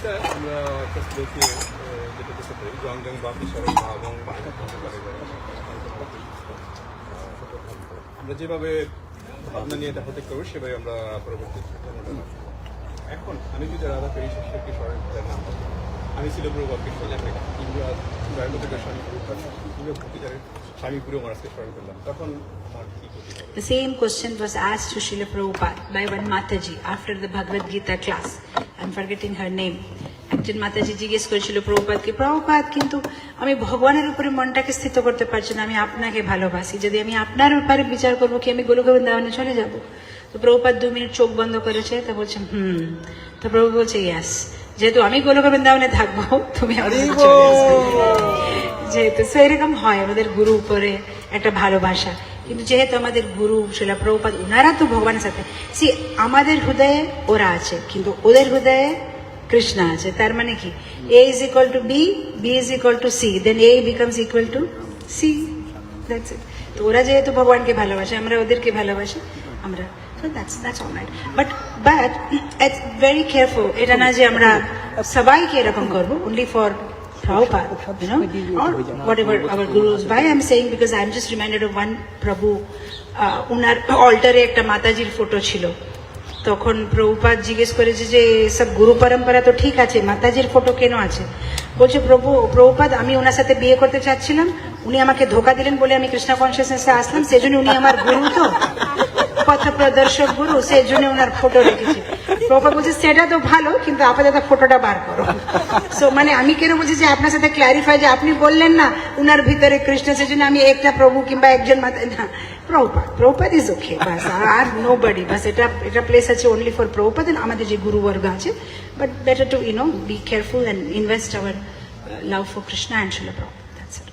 এটা আমরা ফেসবুকে যেটা দেখতে পাই জং জং বাপি সরল এবং আমরা যেভাবে ভাবনা নিয়ে এটা হতে করবো সেভাবে আমরা পরবর্তী এখন আমি যদি রাধা পেরি শেষকে স্মরণ করার নাম আমি ছিল প্রভাবকে স্মরণ স্বামী গুরু মহারাজকে স্মরণ করলাম তখন আমার কি ক্ষতি হবে? The same question was asked to Srila Prabhupada by one Mataji after the Bhagavad Gita class. I'm forgetting her name. একজন মাতাজি জিজ্ঞেস করেছিল প্রভুপাদকে, প্রভুপাদ কিন্তু আমি ভগবানের উপরে মনটাকে স্থিত করতে পারছি না, আমি আপনাকে ভালোবাসি, যদি আমি আপনার ব্যাপারে বিচার করবো কি আমি গোলক বৃন্দাবনে চলে যাব? তো প্রভুপাদ 2 মিনিট চোখ বন্ধ করেছে, তো বলছে তো প্রভু বলছে ইয়াস, যেহেতু আমি গোলক বৃন্দাবনে থাকবো তুমি যেহেতু এরকম হয় আমাদের গুরু উপরে একটা ভালোবাসা। কিন্তু যেহেতু আমাদের গুরু শিলা প্রভুপাদ ওনারা তো ভগবানের সাথে, সি আমাদের হৃদয়ে ওরা আছে কিন্তু ওদের হৃদয়ে কৃষ্ণ আছে, তার মানে কি A is equal to B, B is equal to C, then A becomes equal to C, that's it. তো ওরা যেহেতু ভগবানকে ভালোবাসে আমরা ওদেরকে ভালোবাসি, আমরা so that's all right, but it's very careful, এটা না যে আমরা সবাইকে এরকম করবো only for Prabhupada, you know, or whatever our gurus. Why I'm saying, because I'm just reminded of one Prabhu, উনার অল্টারে একটা মাতাজির ফটো ছিল, তখন প্রভুপাদ জিজ্ঞেস করেছে যে সব গুরু পরম্পরা তো ঠিক আছে, মাতাজির ফটো কেন আছে? বলছে প্রভুপাদ আমি ওনার সাথে বিয়ে করতে চাচ্ছিলাম, উনি আমাকে ধোকা দিলেন বলে আমি কৃষ্ণ কনসিয়াসনেসে আসলাম, সেজন্য উনি আমার গুরু, তো পথ প্রদর্শক গুরু, সেই জন্য ওনার ফটো রেখেছি। প্রভুপাদ বলছে সেটা তো ভালো, কিন্তু আপাতত ফটোটা বার করো। সো মানে আমি কেন বলছি যে আপনার সাথে ক্ল্যারিফাই, যে আপনি বললেন না উনার ভিতরে কৃষ্ণ, সেজন্য আমি একটা প্রভু কিংবা একজন মাতা, না, প্রভুপাদ ইজ ওকে, বাস আর নো বডি, বাস এটা প্লেস আছে অনলি ফর প্রভুপাদ, আমাদের যে গুরুবর্গ আছে, but better to be careful and invest our love for Krishna and Shila Prabhupada, that's it.